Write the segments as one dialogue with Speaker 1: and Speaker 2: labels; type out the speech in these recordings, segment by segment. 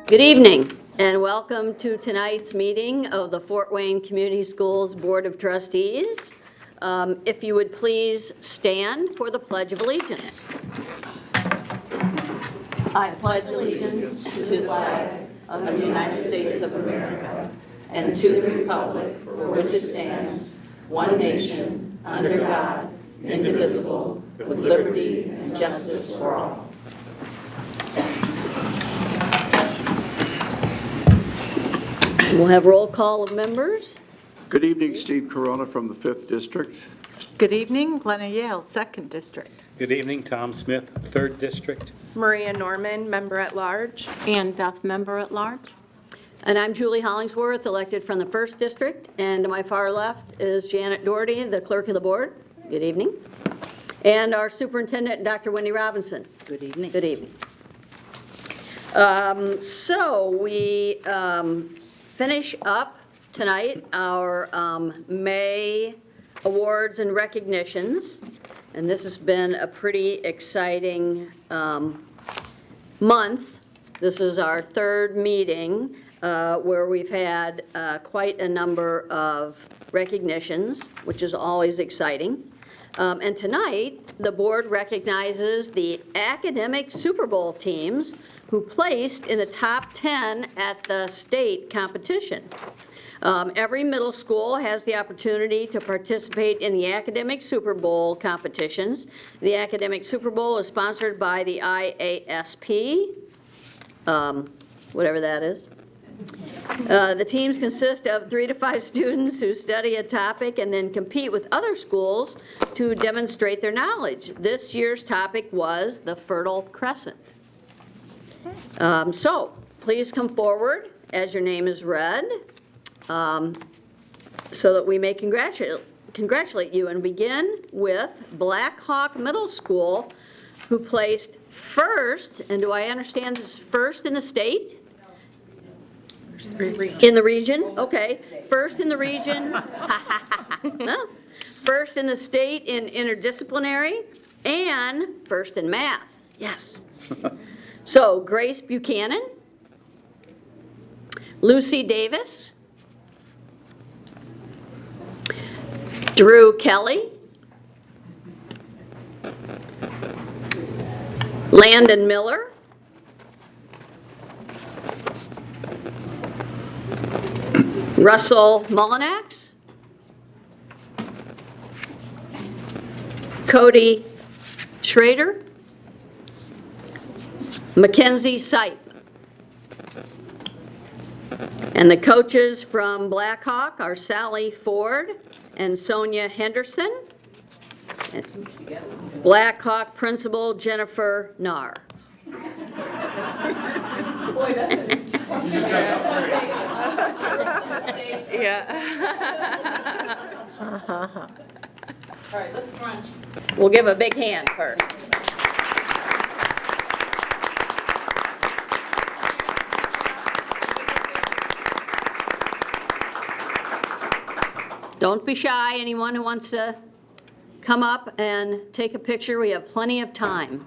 Speaker 1: Good evening and welcome to tonight's meeting of the Fort Wayne Community Schools Board of Trustees. If you would please stand for the Pledge of Allegiance. I pledge allegiance to the flag of the United States of America and to the republic for which it stands, one nation, under God, indivisible, with liberty and justice for all. We'll have roll call of members.
Speaker 2: Good evening, Steve Corona from the 5th District.
Speaker 3: Good evening, Glenna Yale, 2nd District.
Speaker 4: Good evening, Tom Smith, 3rd District.
Speaker 5: Maria Norman, Member at Large.
Speaker 6: Ann Duff, Member at Large.
Speaker 1: And I'm Julie Hollingsworth, elected from the 1st District. And to my far left is Janet Doherty, the Clerk of the Board. Good evening. And our Superintendent, Dr. Wendy Robinson.
Speaker 6: Good evening.
Speaker 1: Good evening. So we finish up tonight our May awards and recognitions. And this has been a pretty exciting month. This is our 3rd meeting where we've had quite a number of recognitions, which is always exciting. And tonight, the board recognizes the academic Super Bowl teams who placed in the top 10 at the state competition. Every middle school has the opportunity to participate in the academic Super Bowl competitions. The academic Super Bowl is sponsored by the IASP, whatever that is. The teams consist of 3 to 5 students who study a topic and then compete with other schools to demonstrate their knowledge. This year's topic was the Fertile Crescent. So please come forward as your name is read so that we may congratulate you, and begin with Blackhawk Middle School, who placed first, and do I understand this is first in the state? In the region? Okay. First in the region. No. First in the state in interdisciplinary and first in math. Yes. So Grace Buchanan, Lucy Davis, Drew Kelly, Landon Miller, Russell Mullinax, Cody Schrader, Mackenzie Sipe. And the coaches from Blackhawk are Sally Ford and Sonia Henderson. And Blackhawk principal Jennifer Narr.
Speaker 5: Yeah.
Speaker 1: All right, let's crunch. We'll give a big hand first. Don't be shy, anyone who wants to come up and take a picture, we have plenty of time.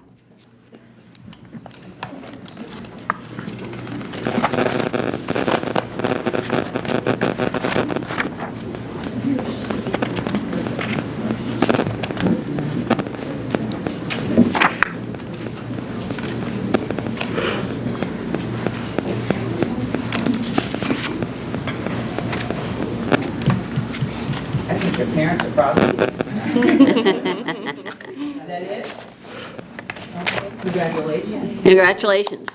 Speaker 7: Your parents are proud of you. Is that it? Okay. Congratulations.
Speaker 1: Congratulations.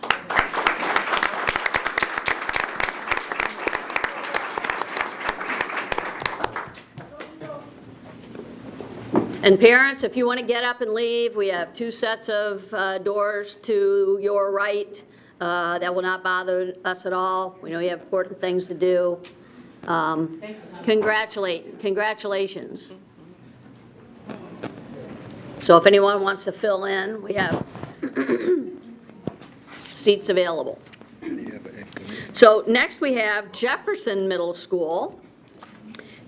Speaker 1: And parents, if you want to get up and leave, we have 2 sets of doors to your right. That will not bother us at all. We know you have important things to do. Congratulations. So if anyone wants to fill in, we have seats available. So next we have Jefferson Middle School,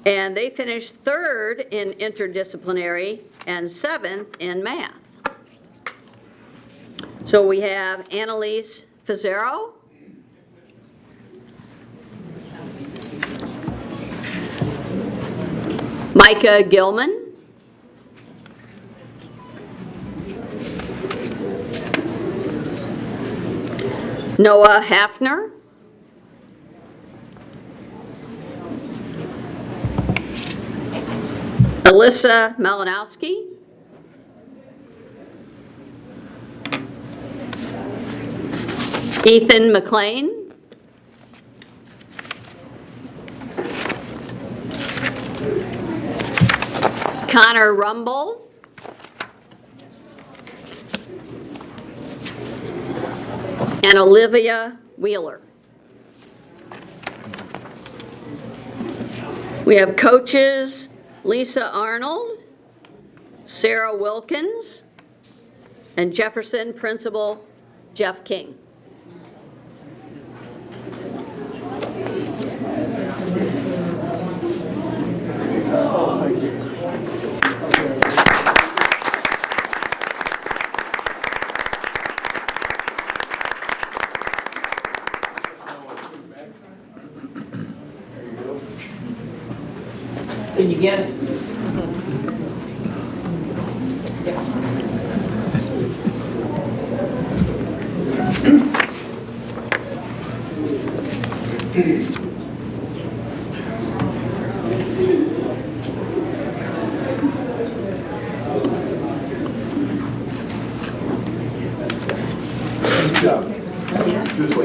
Speaker 1: and they finished 3rd in interdisciplinary and 7th in math. So we have Annalise Fizzero, Micah Gilman. Noah Hafner. Alyssa Malinowski. Ethan McLean. Connor Rumble. And Olivia Wheeler. We have coaches Lisa Arnold, Sarah Wilkins, and Jefferson principal Jeff King.
Speaker 7: Can you get us?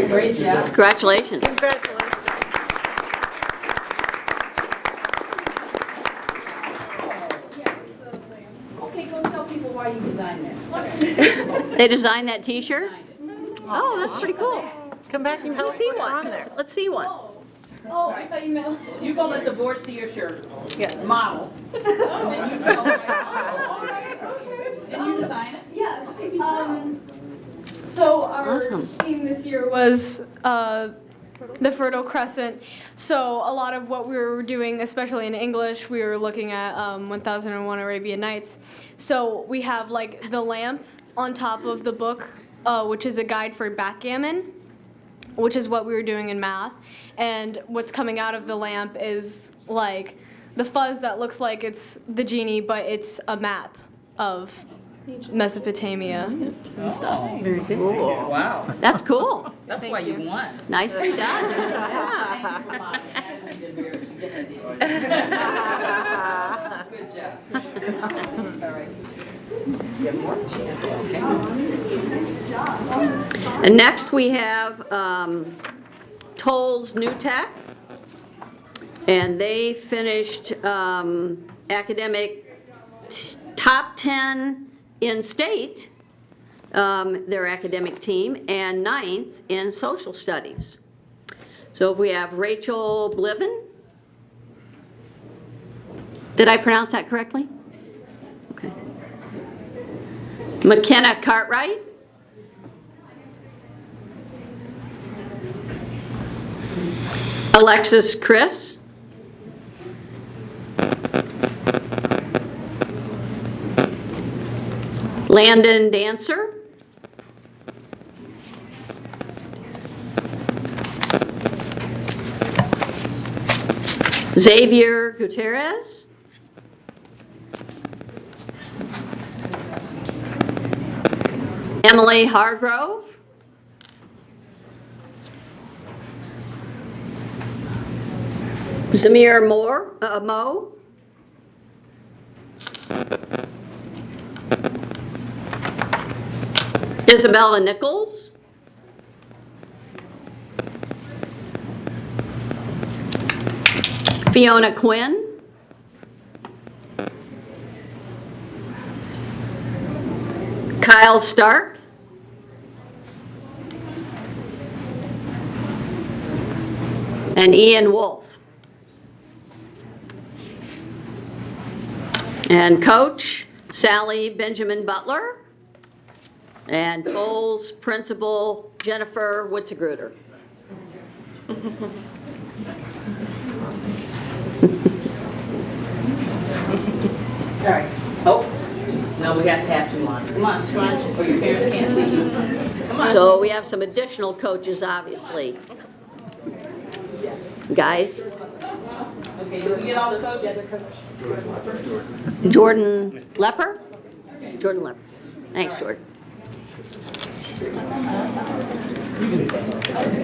Speaker 7: Great job.
Speaker 1: Congratulations.
Speaker 7: Okay, go tell people why you designed that.
Speaker 1: They designed that t-shirt? Oh, that's pretty cool.
Speaker 3: Come back and tell
Speaker 1: Let's
Speaker 3: us
Speaker 1: see
Speaker 3: what's on
Speaker 1: one.
Speaker 3: there.
Speaker 1: Let's see one.
Speaker 8: Oh, I thought you meant.
Speaker 7: You go let the board see your shirt.
Speaker 3: Yeah.
Speaker 7: Model. And then you tell them. Then you design it.
Speaker 8: Yes. So our
Speaker 1: Awesome.
Speaker 8: theme this year was the Fertile Crescent. So a lot of what we were doing, especially in English, we were looking at 1001 Arabian Nights. So we have like the lamp on top of the book, which is a guide for backgammon, which is what we were doing in math. And what's coming out of the lamp is like the fuzz that looks like it's the genie, but it's a map of Mesopotamia and stuff.
Speaker 7: Wow.
Speaker 1: That's cool.
Speaker 7: That's
Speaker 8: Thank
Speaker 7: why you
Speaker 8: you.
Speaker 7: won.
Speaker 1: Nicely done. Yeah.
Speaker 7: Good job. All right.
Speaker 1: And next we have Toll's New Tech. And they finished academic top 10 in state, their academic team, and 9th in social studies. So if we have Rachel Bliven. Did I pronounce that correctly? Okay. McKenna Cartwright. Alexis Chris. Landon Dancer. Xavier Gutierrez. Emily Hargrove. Zamir Mo. Isabella Nichols. Fiona Quinn. Kyle Stark. And Ian Wolf. And coach, Sally Benjamin Butler. And Toll's principal, Jennifer Witzegruder.
Speaker 7: All right. Oh, no, we have to have two lines. Come on, scrunch, or your parents can't see you. Come on.
Speaker 1: So we have some additional coaches, obviously. Guys?
Speaker 7: Okay, did we get all the coaches?
Speaker 1: Jordan Lepper? Jordan Lepper. Thanks, Jordan.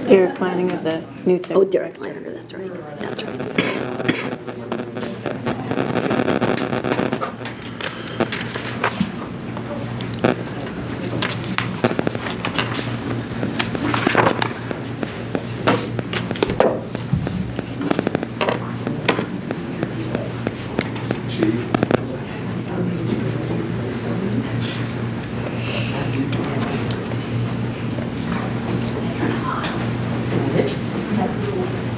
Speaker 6: Derek Leininger, the new
Speaker 1: Oh,
Speaker 6: tech.
Speaker 1: Derek Leininger, that's right. That's right.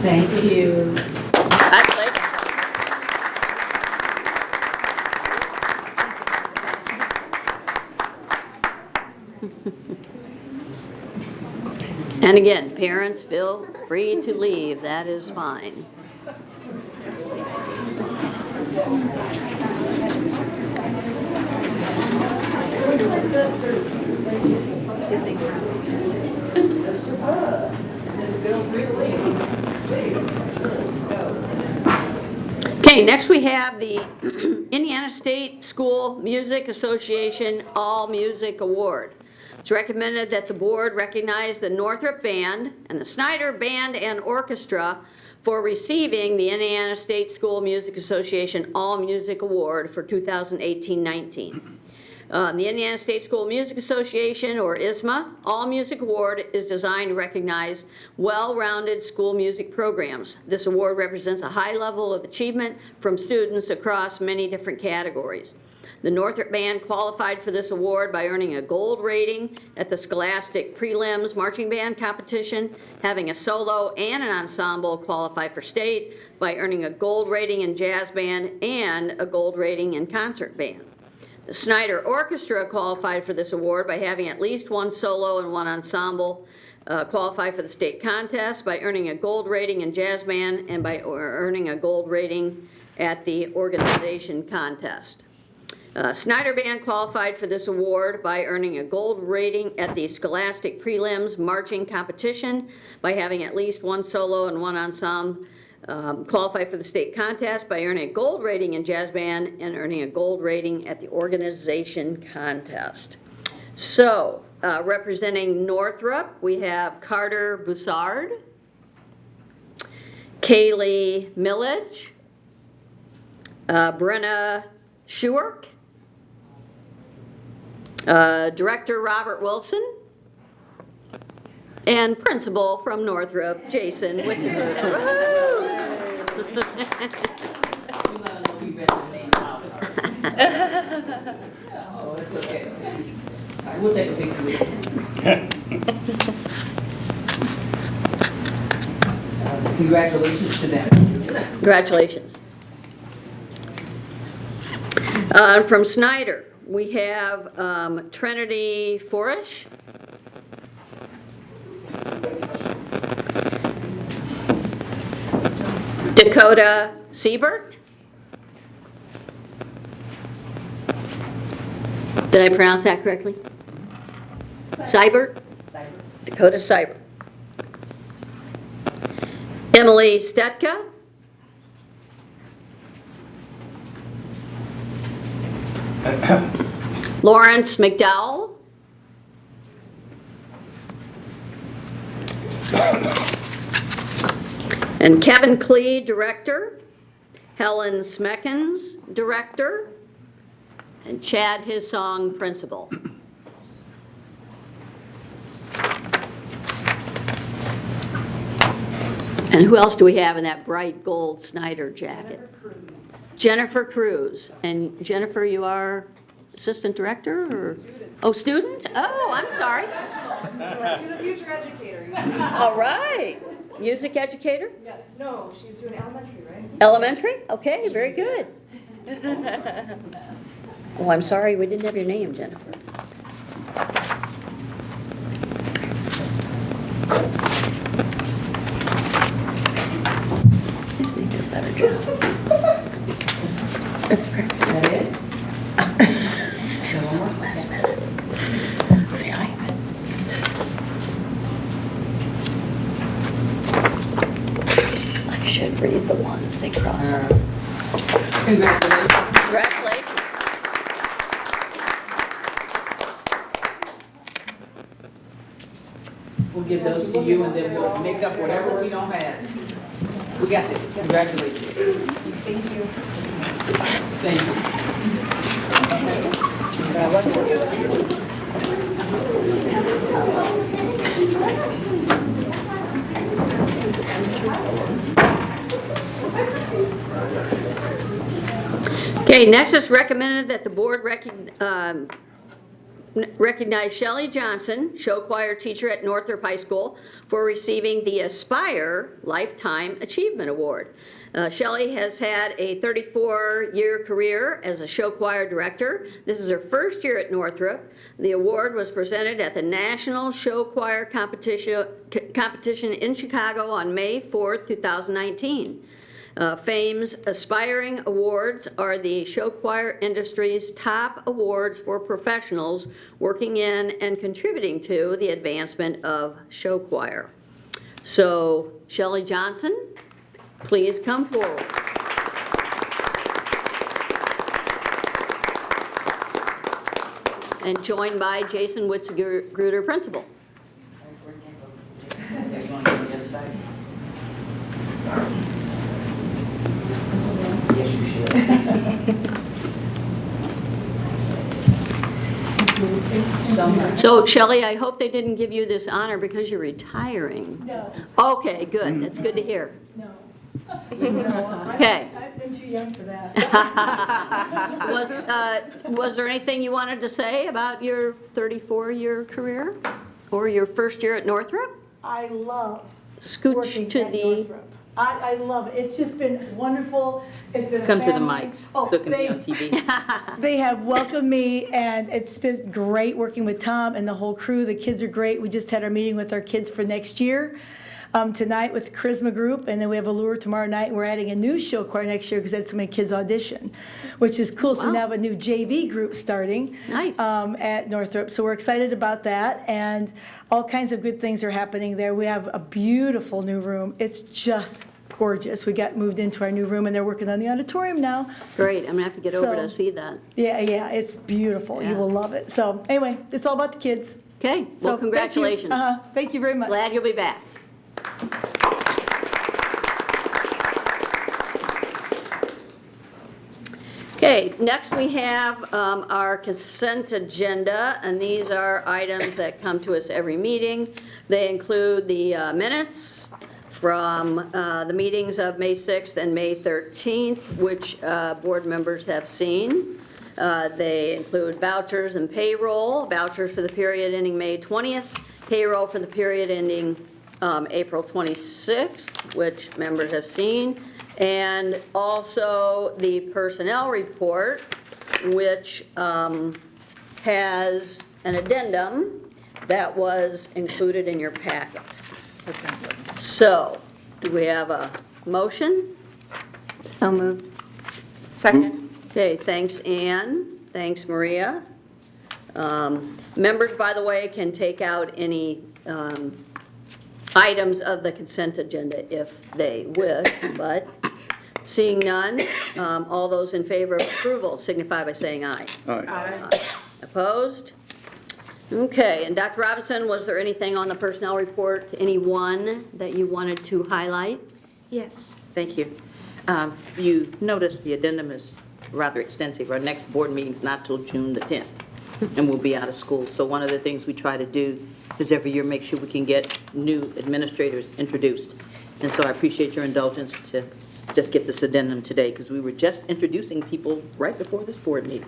Speaker 7: Thank you.
Speaker 1: Congratulations. And again, parents feel free to leave. That is fine. Okay, next we have the Indiana State School Music Association All Music Award. It's recommended that the board recognize the Northrop Band and the Snyder Band and Orchestra for receiving the Indiana State School Music Association All Music Award for 2018-19. The Indiana State School Music Association, or ISMA, All Music Award is designed to recognize well-rounded school music programs. This award represents a high level of achievement from students across many different categories. The Northrop Band qualified for this award by earning a gold rating at the Scholastic Prelims Marching Band Competition, having a solo and an ensemble qualify for state by earning a gold rating in jazz band and a gold rating in concert band. The Snyder Orchestra qualified for this award by having at least one solo and one ensemble qualify for the state contest by earning a gold rating in jazz band and by earning a gold rating at the organization contest. Snyder Band qualified for this award by earning a gold rating at the Scholastic Prelims Marching Competition by having at least one solo and one ensemble qualify for the state contest by earning a gold rating in jazz band and earning a gold rating at the organization contest. So, representing Northrop, we have Carter Boussard, Kaylee Millage, Brenna Schuerk, Director Robert Wilson, and Principal from Northrop, Jason Witzenberg.
Speaker 7: You let them know we read their name out. Oh, it's okay. All right, we'll take a picture with this. Congratulations to them.
Speaker 1: Congratulations. From Snyder, we have Trinity Forish, Dakota Siebert. Did I pronounce that correctly? Seibert? Dakota Seibert. Emily Stetka. Lawrence McDowell. And Kevin Klee, Director. Helen Smeckens, Director. And Chad Hissong, Principal. And who else do we have in that bright gold Snyder jacket? Jennifer Cruz. And Jennifer, you are Assistant Director or? Oh, student? Oh, I'm sorry.
Speaker 9: She's a future educator.
Speaker 1: All right. Music educator?
Speaker 9: Yeah, no, she's doing elementary, right?
Speaker 1: Elementary? Okay, very good. Oh, I'm sorry, we didn't have your name, Jennifer. Just need to do a better job. That's perfect.
Speaker 7: Is that it?
Speaker 1: Show one more last minute. Say hi. Like I should. Read the ones they cross out.
Speaker 7: Congratulations.
Speaker 1: Congratulations.
Speaker 7: We'll give those to you and then we'll make up whatever we don't have. We got this. Congratulations. Thank you. Thank you.
Speaker 1: Okay, next it's recommended that the board recognize Shelley Johnson, show choir teacher at Northrop High School, for receiving the Aspire Lifetime Achievement Award. Shelley has had a 34-year career as a show choir director. This is her first year at Northrop. The award was presented at the National Show Choir Competition in Chicago on May 4th, 2019. Fame's Aspiring Awards are the show choir industry's top awards for professionals working in and contributing to the advancement of show choir. So, Shelley Johnson, please come forward. And joined by Jason Witzgruder, principal.
Speaker 7: You want to go to the other side? Yes, you should.
Speaker 1: So, Shelley, I hope they didn't give you this honor because you're retiring.
Speaker 10: No,
Speaker 1: Okay, good. That's good to hear.
Speaker 10: no. No,
Speaker 1: Okay.
Speaker 10: I've been too young for that.
Speaker 1: Was there anything you wanted to say about your 34-year career or your first year at Northrop?
Speaker 10: I love
Speaker 1: Scooch
Speaker 10: working
Speaker 1: to
Speaker 10: at
Speaker 1: the,
Speaker 10: Northrop. I love it. It's just been wonderful. It's been a
Speaker 7: Come to the
Speaker 10: family.
Speaker 7: mics
Speaker 10: Oh,
Speaker 7: so it can be on TV.
Speaker 10: They have welcomed me, and it's been great working with Tom and the whole crew. The kids are great. We just had our meeting with our kids for next year. Tonight with the Charisma Group, and then we have Allure tomorrow night, and we're adding a new show choir next year because that's so many kids audition, which is cool. So
Speaker 1: Wow.
Speaker 10: we now have a new JV group starting
Speaker 1: Nice.
Speaker 10: at Northrop. So we're excited about that, and all kinds of good things are happening there. We have a beautiful new room. It's just gorgeous. We got moved into our new room, and they're working on the auditorium now.
Speaker 1: great, I'm gonna have to get over to
Speaker 10: So-
Speaker 1: see that.
Speaker 10: Yeah, it's beautiful.
Speaker 1: Yeah.
Speaker 10: You will love it. So anyway, it's all about the kids.
Speaker 1: Okay,
Speaker 10: So
Speaker 1: well, congratulations.
Speaker 10: Thank you very much.
Speaker 1: Glad you'll be back. Okay, next we have our consent agenda, and these are items that come to us every meeting. They include the minutes from the meetings of May 6th and May 13th, which board members have seen. They include vouchers and payroll, vouchers for the period ending May 20th, payroll for the period ending April 26th, which members have seen, and also the personnel report, which has an addendum that was included in your packet. So, do we have a motion?
Speaker 6: So moved.
Speaker 5: Second.
Speaker 1: Okay, thanks, Ann. Thanks, Maria. Members, by the way, can take out any items of the consent agenda if they wish, but seeing none, all those in favor of approval signify by saying aye.
Speaker 2: Aye.
Speaker 1: Opposed? Okay, and Dr. Robinson, was there anything on the personnel report, anyone that you wanted to highlight?
Speaker 11: Yes, thank you. You notice the addendum is rather extensive. Our next board meeting's not till June the 10th, and we'll be out of school. So one of the things we try to do is every year make sure we can get new administrators introduced. And so I appreciate your indulgence to just get this addendum today, because we were just introducing people right before this board meeting.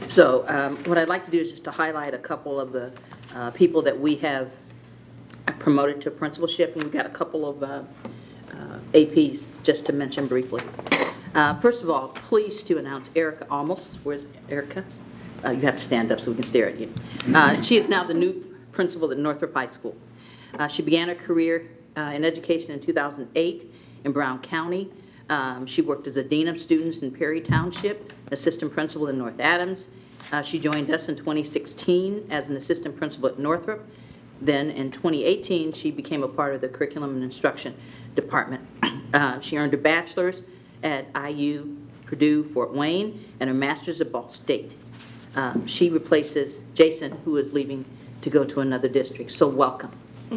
Speaker 11: So what I'd like to do is just to highlight a couple of the people that we have promoted to principalship, and we've got a couple of APs just to mention briefly. First of all, pleased to announce Erica Almos. Where's Erica? You have to stand up so we can stare at you. She is now the new principal at Northrop High School. She began her career in education in 2008 in Brown County. She worked as a dean of students in Perry Township, assistant principal in North Adams. She joined us in 2016 as an assistant principal at Northrop. Then in 2018, she became a part of the Curriculum and Instruction Department. She earned a bachelor's at IU, Purdue, Fort Wayne, and her master's at Ball State. She replaces Jason, who is leaving to go to another district. So welcome,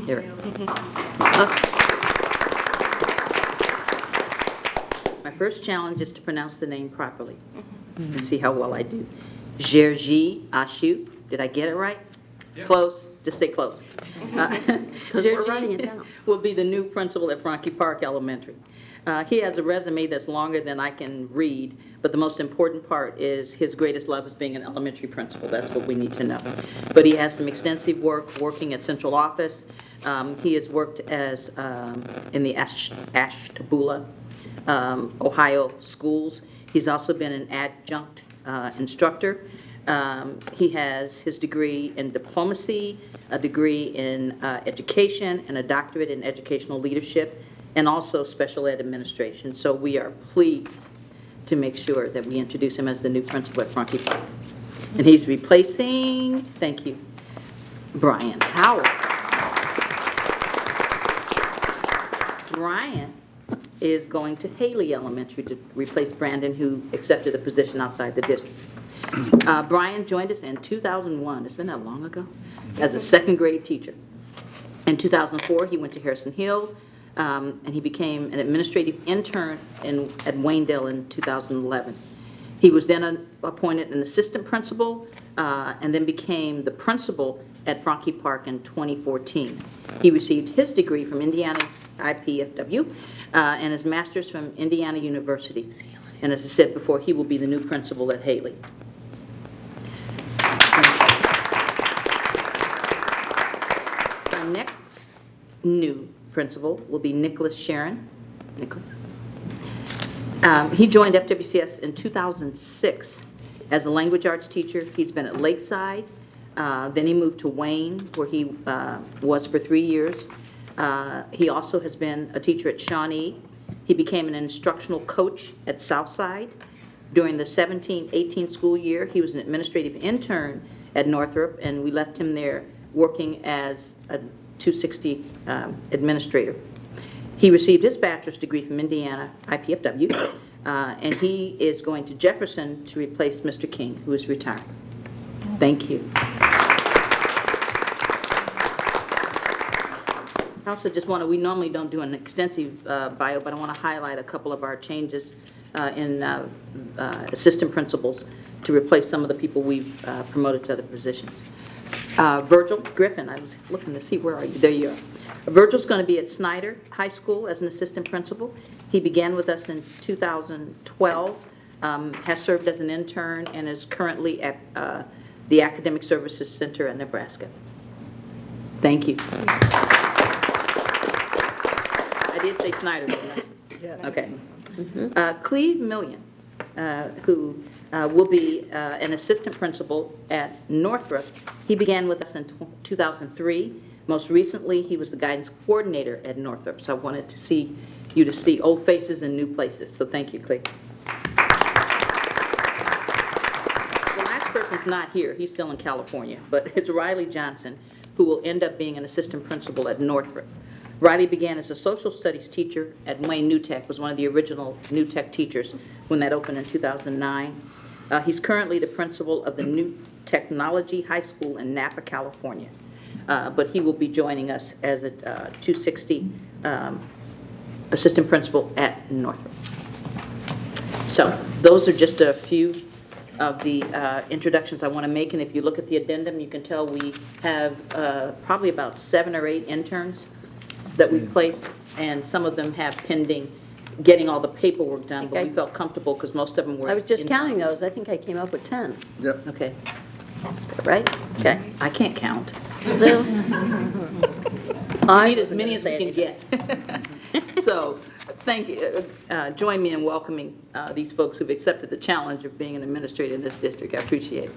Speaker 11: Eric. My first challenge is to pronounce the name properly and see how well I do. Gergie Ashu, did I get it right? Close, just say close.
Speaker 1: Because we're writing it down.
Speaker 11: Will be the new principal at Frankie Park Elementary. He has a resume that's longer than I can read, but the most important part is his greatest love is being an elementary principal. That's what we need to know. But he has some extensive work working at central office. He has worked as in the Ashtabula, Ohio schools. He's also been an adjunct instructor. He has his degree in diplomacy, a degree in education, and a doctorate in educational leadership, and also special ed administration. So we are pleased to make sure that we introduce him as the new principal at Frankie Park. And he's replacing, thank you, Brian Howard. Brian is going to Haley Elementary to replace Brandon, who accepted a position outside the district. Brian joined us in 2001, it's been that long ago, as a second grade teacher. In 2004, he went to Harrison Hill, and he became an administrative intern at Waynedale in 2011. He was then appointed an assistant principal, and then became the principal at Frankie Park in 2014. He received his degree from Indiana IPFW and his master's from Indiana University. And as I said before, he will be the new principal at Haley. Our next new principal will be Nicholas Sharon. Nicholas. He joined FWCS in 2006 as a language arts teacher. He's been at Lakeside. Then he moved to Wayne, where he was for 3 years. He also has been a teacher at Shawnee. He became an instructional coach at Southside. During the 17-18 school year, he was an administrative intern at Northrop, and we left him there working as a 260 administrator. He received his bachelor's degree from Indiana IPFW, and he is going to Jefferson to replace Mr. King, who is retired. Thank you. I also just want to, we normally don't do an extensive bio, but I want to highlight a couple of our changes in assistant principals to replace some of the people we've promoted to other positions. Virgil Griffin, I was looking to see, where are you? There you are. Virgil's going to be at Snyder High School as an assistant principal. He began with us in 2012, has served as an intern, and is currently at the Academic Services Center in Nebraska. Thank you. I did say Snyder, didn't I? Yes. Okay. Cleve Million, who will be an assistant principal at Northrop. He began with us in 2003. Most recently, he was the guidance coordinator at Northrop. So I wanted to see you to see old faces in new places. So thank you, Cleve. The last person's not here. He's still in California. But it's Riley Johnson, who will end up being an assistant principal at Northrop. Riley began as a social studies teacher at Wayne New Tech, was one of the original New Tech teachers when that opened in 2009. He's currently the principal of the New Technology High School in Napa, California. But he will be joining us as a 260 assistant principal at Northrop. So those are just a few of the introductions I want to make. And if you look at the addendum, you can tell we have probably about 7 or 8 interns that we've placed, and some of them have pending getting all the paperwork done, but we felt comfortable because most of them were.
Speaker 1: I was just counting those. I think I came up with 10.
Speaker 2: Yep.
Speaker 11: Okay.
Speaker 1: Right? Okay.
Speaker 11: I can't count.
Speaker 1: I
Speaker 11: Need as many as we can get. So, thank you. Join me in welcoming these folks who've accepted the challenge of being an administrator in this district. I appreciate it.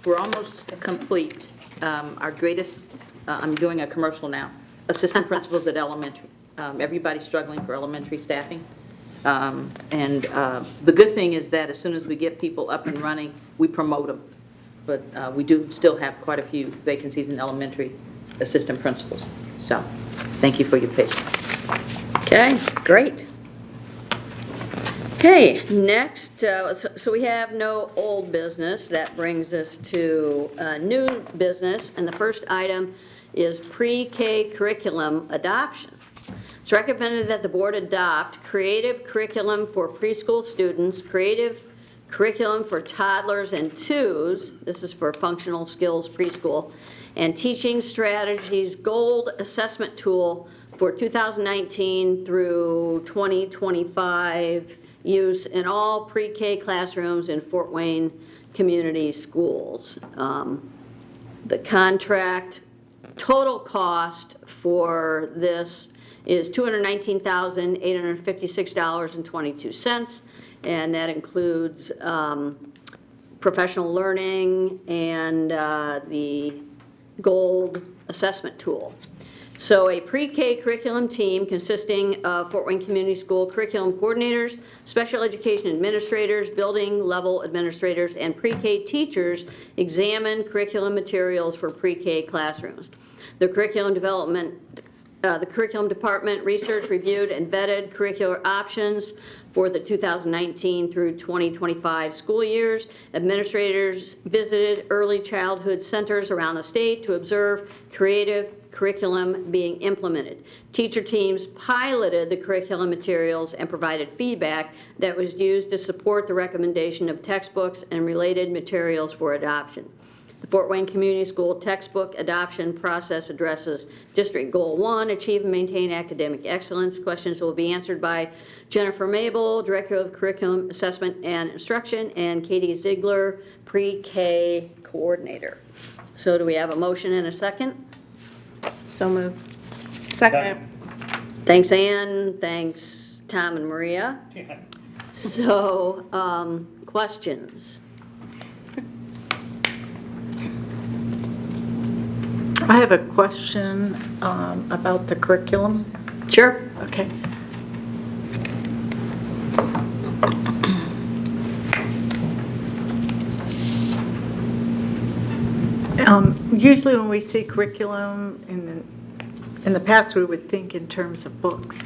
Speaker 11: We're almost complete. Our greatest, I'm doing a commercial now, assistant principals at elementary. Everybody's struggling for elementary staffing. The good thing is that as soon as we get people up and running, we promote them. But we do still have quite a few vacancies in elementary assistant principals. So thank you for your patience.
Speaker 1: Okay, great. Okay, next, so we have no old business. That brings us to new business, and the first item is pre-K curriculum adoption. It's recommended that the board adopt creative curriculum for preschool students, creative curriculum for toddlers and twos, this is for functional skills preschool, and teaching strategies gold assessment tool for 2019 through 2025 use in all pre-K classrooms in Fort Wayne Community Schools. The contract total cost for this is $219,856.22, and that includes professional learning and the gold assessment tool. So a pre-K curriculum team consisting of Fort Wayne Community School curriculum coordinators, special education administrators, building level administrators, and pre-K teachers examine curriculum materials for pre-K classrooms. The curriculum department researched, reviewed, and vetted curricular options for the 2019 through 2025 school years. Administrators visited early childhood centers around the state to observe creative curriculum being implemented. Teacher teams piloted the curriculum materials and provided feedback that was used to support the recommendation of textbooks and related materials for adoption. The Fort Wayne Community School textbook adoption process addresses District Goal 1, achieve and maintain academic excellence. Questions will be answered by Jennifer Mabel, Director of Curriculum Assessment and Instruction, and Katie Ziegler, Pre-K Coordinator. So do we have a motion and a second?
Speaker 6: So moved.
Speaker 5: Second.
Speaker 1: Thanks, Ann. Thanks, Tom and Maria. So, questions?
Speaker 3: I have a question about the curriculum.
Speaker 1: Sure.
Speaker 3: Okay. Usually when we see curriculum, in the past we would think in terms of books.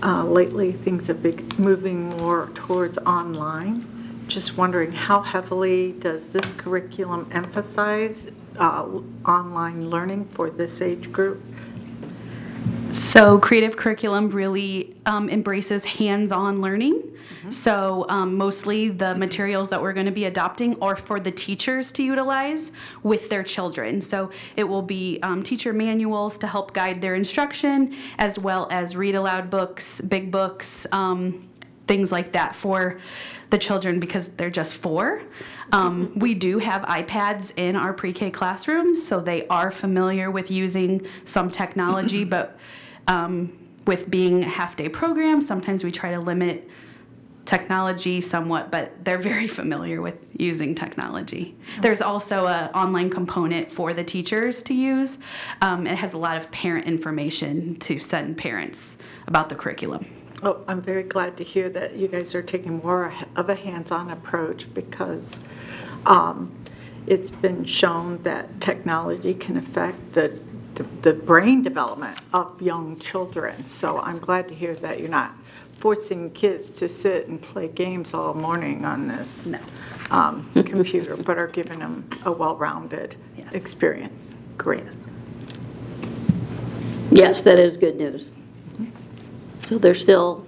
Speaker 3: Lately things have been moving more towards online. Just wondering, how heavily does this curriculum emphasize online learning for this age group?
Speaker 12: So creative curriculum really embraces hands-on learning. So mostly the materials that we're going to be adopting are for the teachers to utilize with their children. So it will be teacher manuals to help guide their instruction, as well as read aloud books, big books, things like that for the children because they're just 4. We do have iPads in our pre-K classrooms, so they are familiar with using some technology, but with being a half-day program, sometimes we try to limit technology somewhat, but they're very familiar with using technology. There's also an online component for the teachers to use. It has a lot of parent information to send parents about the curriculum.
Speaker 3: Oh, I'm very glad to hear that you guys are taking more of a hands-on approach, because it's been shown that technology can affect the brain development of young children. So I'm glad to hear that you're not forcing kids to sit and play games all morning on this computer, but are giving them a well-rounded experience. Great.
Speaker 1: Yes, that is good news. So there's still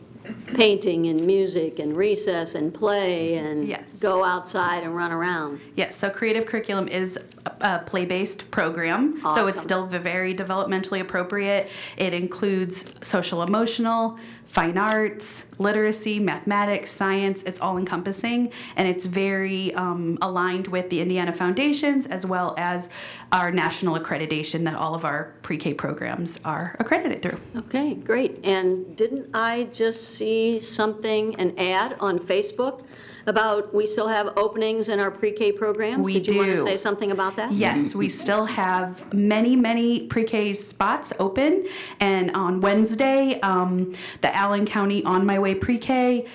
Speaker 1: painting and music and recess and play and go outside and run around.
Speaker 12: Yes, so creative curriculum is a play-based program, so it's still very developmentally appropriate. It includes social emotional, fine arts, literacy, mathematics, science. It's all encompassing, and it's very aligned with the Indiana Foundations as well as our national accreditation that all of our pre-K programs are accredited through.
Speaker 1: Okay, great. And didn't I just see something, an ad on Facebook about, we still have openings in our pre-K programs?
Speaker 12: We
Speaker 1: Did you want to
Speaker 12: do.
Speaker 1: say something about that?
Speaker 12: Yes, we still have many, many pre-K spots open. And on Wednesday, the Allen County On My Way pre-K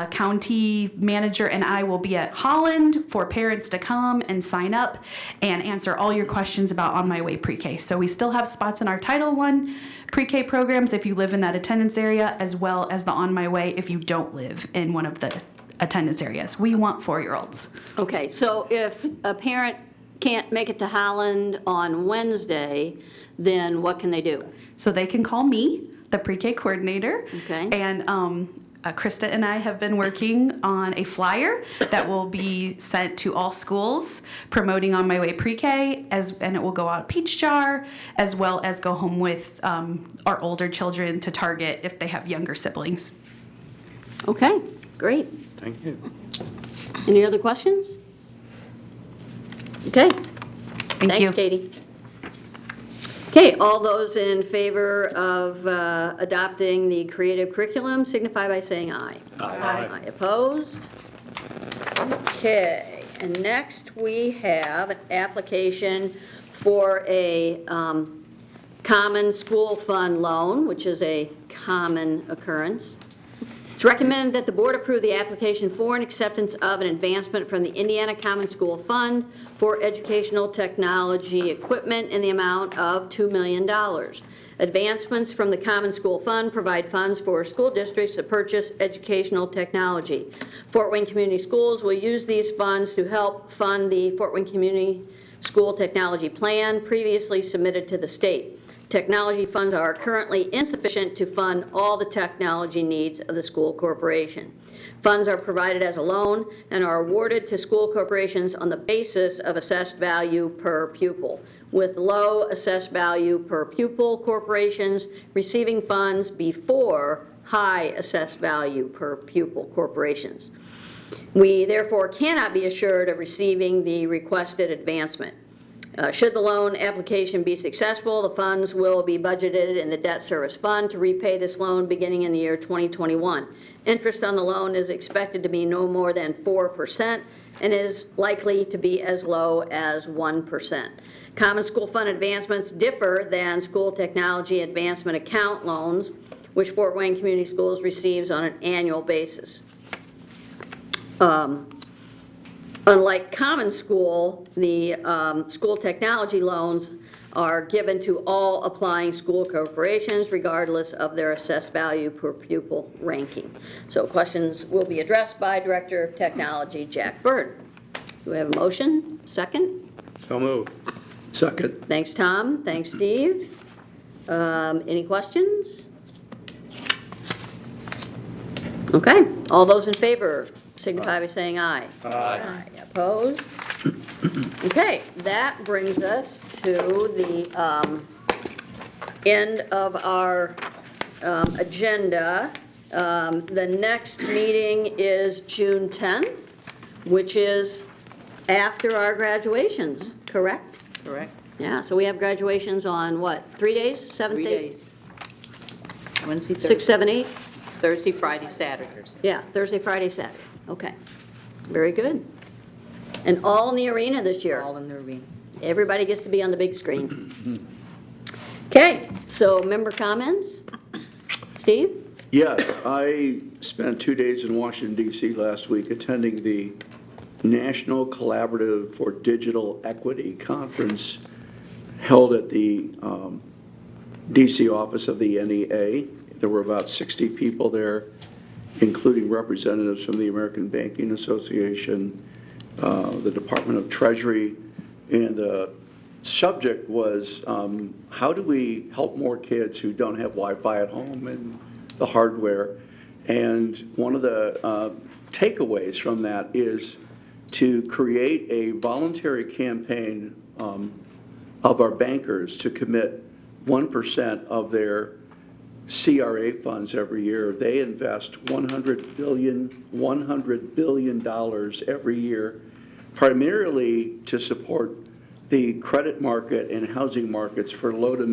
Speaker 12: county manager and I will be at Holland for parents to come and sign up and answer all your questions about On My Way pre-K. So we still have spots in our Title I pre-K programs if you live in that attendance area, as well as the On My Way if you don't live in one of the attendance areas. We want 4-year-olds.
Speaker 1: Okay, so if a parent can't make it to Holland on Wednesday, then what can they do?
Speaker 12: So they can call me, the pre-K coordinator.
Speaker 1: Okay.
Speaker 12: And Krista and I have been working on a flyer that will be sent to all schools promoting On My Way pre-K, and it will go out Peach Jar, as well as go home with our older children to target if they have younger siblings.
Speaker 1: Okay, great.
Speaker 4: Thank you.
Speaker 1: Any other questions? Okay.
Speaker 12: Thank you.
Speaker 1: Thanks, Katie. Okay, all those in favor of adopting the creative curriculum signify by saying aye.
Speaker 4: Aye.
Speaker 1: Opposed? Okay, and next we have an application for a common school fund loan, which is a common occurrence. It's recommended that the board approve the application for an acceptance of an advancement from the Indiana Common School Fund for educational technology equipment in the amount of $2 million. Advancements from the Common School Fund provide funds for school districts to purchase educational technology. Fort Wayne Community Schools will use these funds to help fund the Fort Wayne Community School Technology Plan previously submitted to the state. Technology funds are currently insufficient to fund all the technology needs of the school corporation. Funds are provided as a loan and are awarded to school corporations on the basis of assessed value per pupil, with low assessed value per pupil corporations receiving funds before high assessed value per pupil corporations. We therefore cannot be assured of receiving the requested advancement. Should the loan application be successful, the funds will be budgeted in the debt service fund to repay this loan beginning in the year 2021. Interest on the loan is expected to be no more than 4% and is likely to be as low as 1%. Common School Fund advancements differ than school technology advancement account loans, which Fort Wayne Community Schools receives on an annual basis. Unlike Common School, the school technology loans are given to all applying school corporations regardless of their assessed value per pupil ranking. So questions will be addressed by Director of Technology Jack Bird. Do we have a motion? Second?
Speaker 4: So moved.
Speaker 2: Second.
Speaker 1: Thanks, Tom. Thanks, Steve. Any questions? Okay, all those in favor signify by saying aye.
Speaker 4: Aye.
Speaker 1: Opposed? Okay, that brings us to the end of our agenda. The next meeting is June 10th, which is after our graduations, correct?
Speaker 11: Correct?
Speaker 1: Yeah, so we have graduations on what, 3 days, 7th,
Speaker 11: 3
Speaker 1: 8th?
Speaker 11: days. Wednesday,
Speaker 1: 6, 7, 8?
Speaker 11: Thursday, Friday, Saturday.
Speaker 1: Yeah, Thursday, Friday, Saturday. Okay, very good. And all in the arena this year.
Speaker 11: All in the arena.
Speaker 1: Everybody gets to be on the big screen. Okay, so member comments? Steve?
Speaker 2: Yes, I spent 2 days in Washington, D.C. last week attending the National Collaborative for Digital Equity Conference held at the D.C. office of the NEA. There were about 60 people there, including representatives from the American Banking Association, the Department of Treasury, and the subject was how do we help more kids who don't have Wi-Fi at home and the hardware. And one of the takeaways from that is to create a voluntary campaign of our bankers to commit 1% of their CRA funds every year. They invest $100 billion every year, primarily to support the credit market and housing markets for low to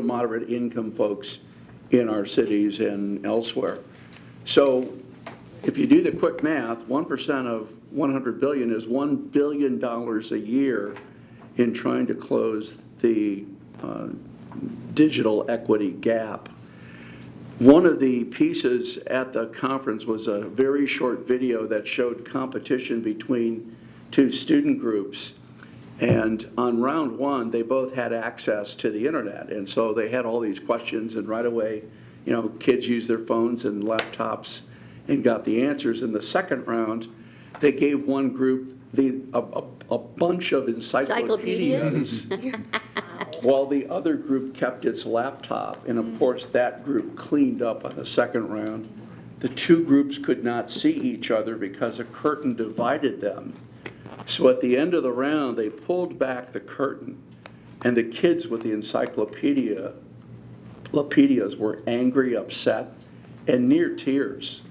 Speaker 2: moderate income folks in our cities and elsewhere. So if you do the quick math, 1% of 100 billion is $1 billion a year in trying to close the digital equity gap. One of the pieces at the conference was a very short video that showed competition between two student groups. And on round one, they both had access to the internet. And so they had all these questions, and right away, you know, kids used their phones and laptops and got the answers. In the second round, they gave one group a bunch of encyclopedias while the other group kept its laptop. And of course, that group cleaned up on the second round. The two groups could not see each other because a curtain divided them. So at the end of the round, they pulled back the curtain, and the kids with the encyclopedias were angry, upset, and near tears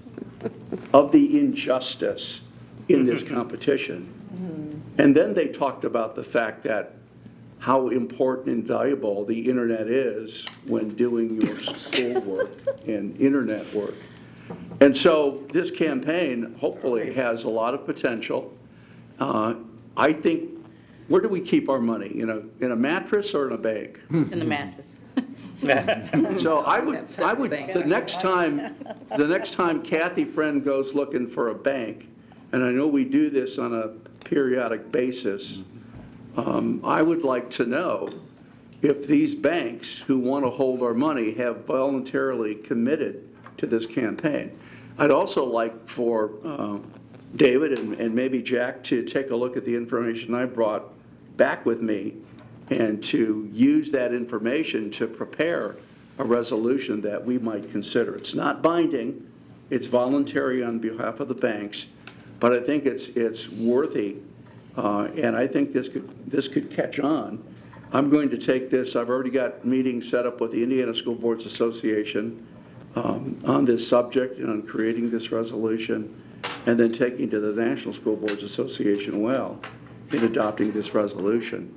Speaker 2: of the injustice in this competition. And then they talked about the fact that how important and valuable the internet is when doing your schoolwork and internet work. And so this campaign hopefully has a lot of potential. I think, where do we keep our money? In a mattress or in a bank?
Speaker 11: In the mattress.
Speaker 2: So I would, the next time Kathy Friend goes looking for a bank, and I know we do this on a periodic basis, I would like to know if these banks who want to hold our money have voluntarily committed to this campaign. I'd also like for David and maybe Jack to take a look at the information I brought back with me and to use that information to prepare a resolution that we might consider. It's not binding, it's voluntary on behalf of the banks, but I think it's worthy, and I think this could catch on. I'm going to take this, I've already got meetings set up with the Indiana School Boards Association on this subject and on creating this resolution, and then taking to the National School Boards Association in adopting this resolution.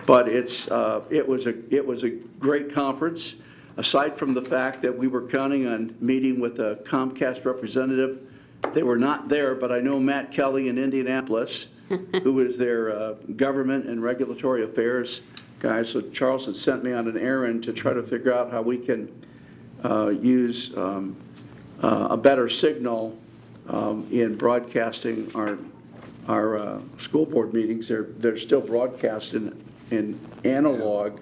Speaker 2: But it was a great conference. Aside from the fact that we were counting on meeting with a Comcast representative, they were not there, but I know Matt Kelly in Indianapolis, who is their government and regulatory affairs guy. So Charles had sent me on an errand to try to figure out how we can use a better signal in broadcasting our school board meetings. They're still broadcast in analog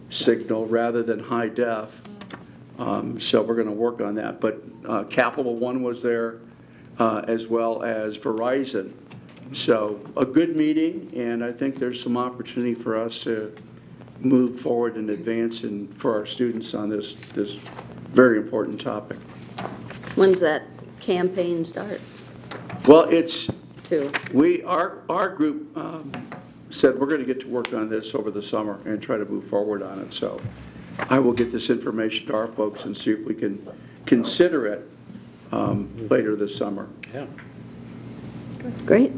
Speaker 2: signal rather than high def. So we're going to work on that. But Capital One was there as well as Verizon. So a good meeting, and I think there's some opportunity for us to move forward and advance and for our students on this very important topic.
Speaker 1: When's that campaign start?
Speaker 2: Well, it's
Speaker 1: Two.
Speaker 2: our group said we're going to get to work on this over the summer and try to move forward on it. So I will get this information to our folks and see if we can consider it later this summer.
Speaker 4: Yeah.
Speaker 1: Great.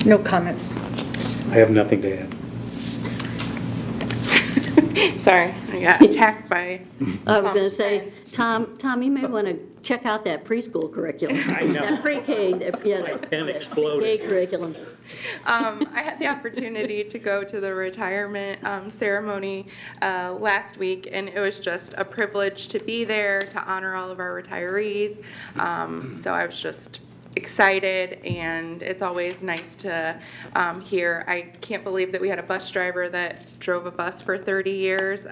Speaker 6: No comments.
Speaker 4: I have nothing to add.
Speaker 5: Sorry, I got attacked by.
Speaker 1: I was going to say, Tom, you may want to check out that preschool curriculum.
Speaker 4: I know.
Speaker 1: That pre-K,
Speaker 4: pen exploded.
Speaker 1: K curriculum.
Speaker 5: I had the opportunity to go to the retirement ceremony last week, and it was just a privilege to be there to honor all of our retirees. So I was just excited, and it's always nice to hear. I can't believe that we had a bus driver that drove a bus for 30 years.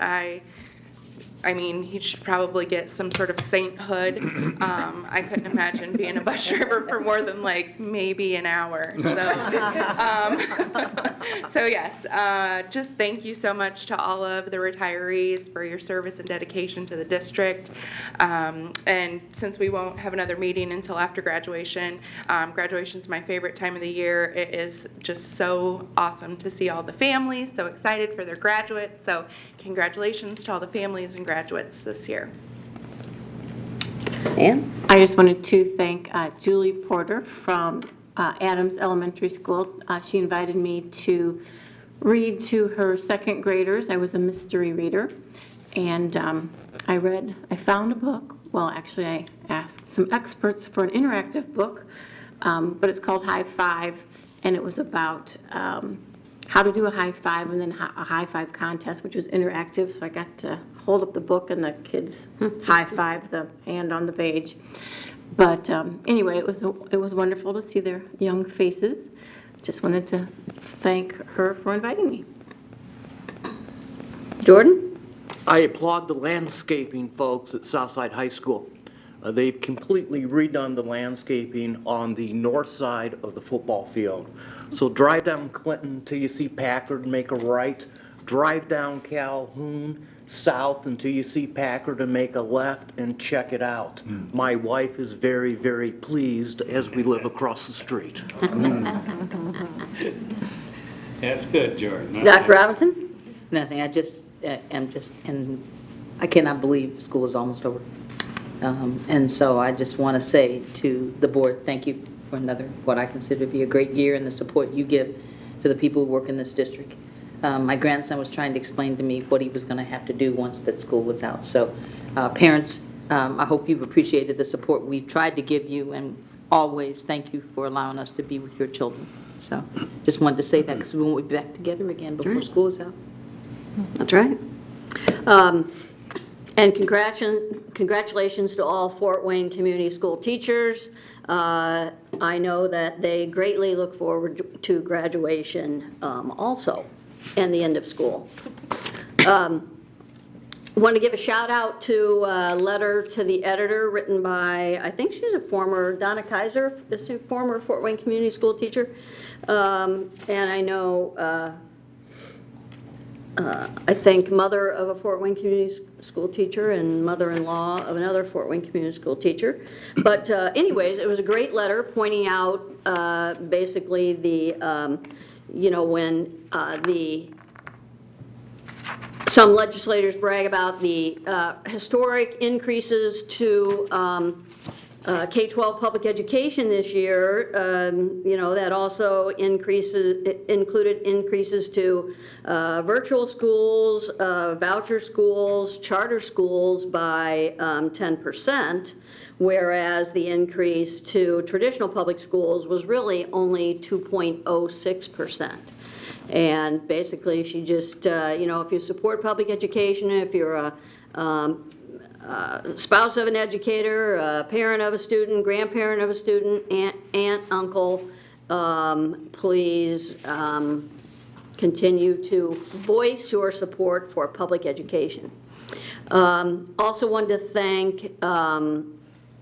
Speaker 5: I mean, he should probably get some sort of sainthood. I couldn't imagine being a bus driver for more than like maybe an hour. So yes, just thank you so much to all of the retirees for your service and dedication to the district. And since we won't have another meeting until after graduation, graduation's my favorite time of the year. It is just so awesome to see all the families so excited for their graduates. So congratulations to all the families and graduates this year.
Speaker 1: Ann?
Speaker 6: I just wanted to thank Julie Porter from Adams Elementary School. She invited me to read to her second graders. I was a mystery reader, and I found a book well, actually, I asked some experts for an interactive book, but it's called High Five, and it was about how to do a high five and then a high five contest, which was interactive. So I got to hold up the book and the kids high five the hand on the page. But anyway, it was wonderful to see their young faces. Just wanted to thank her for inviting me.
Speaker 1: Jordan?
Speaker 13: I applaud the landscaping folks at Southside High School. They've completely redone the landscaping on the north side of the football field. So drive down Clinton till you see Packard, make a right. Drive down Calhoun south until you see Packard and make a left and check it out. My wife is very, very pleased as we live across the street.
Speaker 4: That's good, Jordan.
Speaker 1: Dr. Robinson?
Speaker 11: Nothing, I cannot believe school is almost over. And so I just want to say to the board, thank you for another, what I consider to be a great year, and the support you give to the people who work in this district. My grandson was trying to explain to me what he was going to have to do once that school was out. So parents, I hope you've appreciated the support we've tried to give you, and always thank you for allowing us to be with your children. So just wanted to say that because we won't be back together again before school is out.
Speaker 1: That's right. And congratulations to all Fort Wayne Community School teachers. I know that they greatly look forward to graduation also, and the end of school. Want to give a shout out to a letter to the editor written by, I think she's a former, Donna Kaiser, is a former Fort Wayne Community School teacher. And I know, I think mother of a Fort Wayne Community School teacher and mother-in-law of another Fort Wayne Community School teacher. But anyways, it was a great letter pointing out basically the, you know, when some legislators brag about the historic increases to K-12 public education this year, you know, that also included increases to virtual schools, voucher schools, charter schools by 10%, whereas the increase to traditional public schools was really only 2.06%. And basically, she just, you know, if you support public education, if you're a spouse of an educator, a parent of a student, grandparent of a student, aunt, uncle, please continue to voice your support for public education. Also wanted to thank,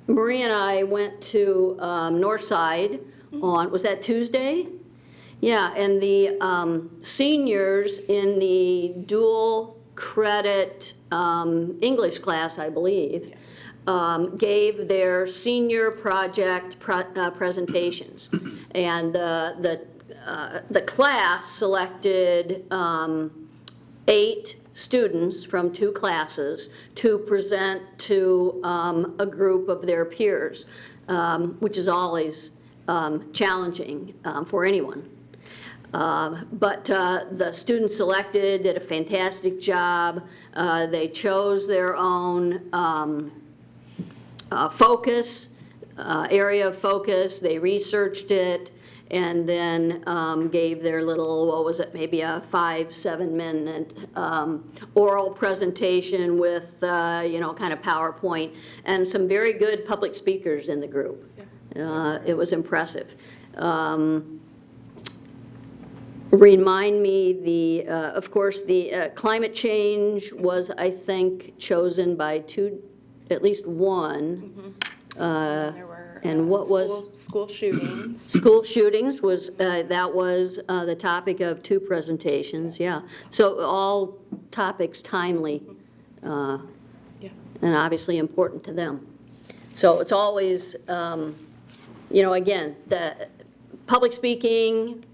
Speaker 1: Marie and I went to Northside on, was that Tuesday? Yeah, and the seniors in the dual credit English class, I believe, gave their senior project presentations. And the class selected 8 students from 2 classes to present to a group of their peers, which is always challenging for anyone. But the students selected did a fantastic job. They chose their own focus, area of focus. They researched it and then gave their little, what was it, maybe a 5-7 minute oral presentation with, you know, kind of PowerPoint, and some very good public speakers in the group. It was impressive. Remind me, of course, the climate change was, I think, chosen by 2, at least 1.
Speaker 5: There were
Speaker 1: and what was
Speaker 5: school shootings.
Speaker 1: School shootings was that was the topic of 2 presentations. Yeah, so all topics timely, and obviously important to them. So it's always, you know, again, the public speaking,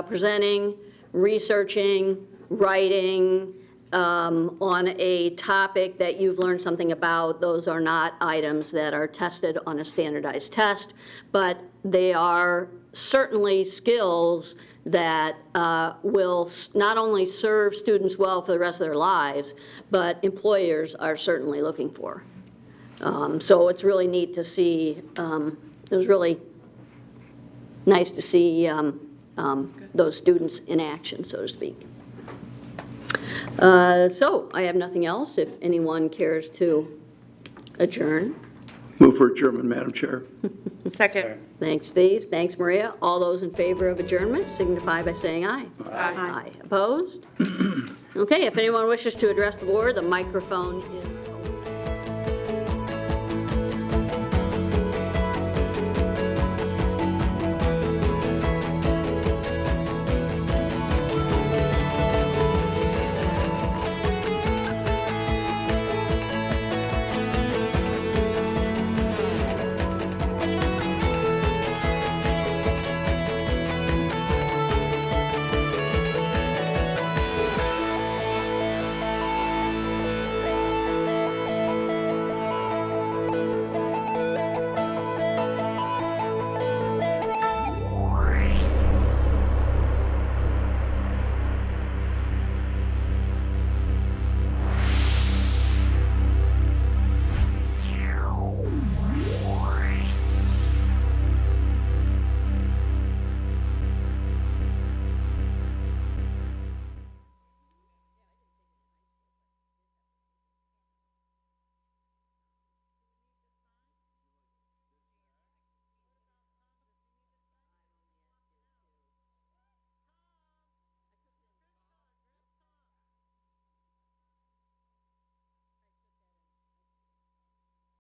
Speaker 1: presenting, researching, writing on a topic that you've learned something about. Those are not items that are tested on a standardized test, but they are certainly skills that will not only serve students well for the rest of their lives, but employers are certainly looking for. So it's really neat to see, it was really nice to see those students in action, so to speak. So I have nothing else. If anyone cares to adjourn.
Speaker 2: Move for adjournment, Madam Chair.
Speaker 5: Second.
Speaker 1: Thanks, Steve. Thanks, Maria. All those in favor of adjournment signify by saying aye.
Speaker 5: Aye.
Speaker 1: Opposed? Okay, if anyone wishes to address the board, the microphone is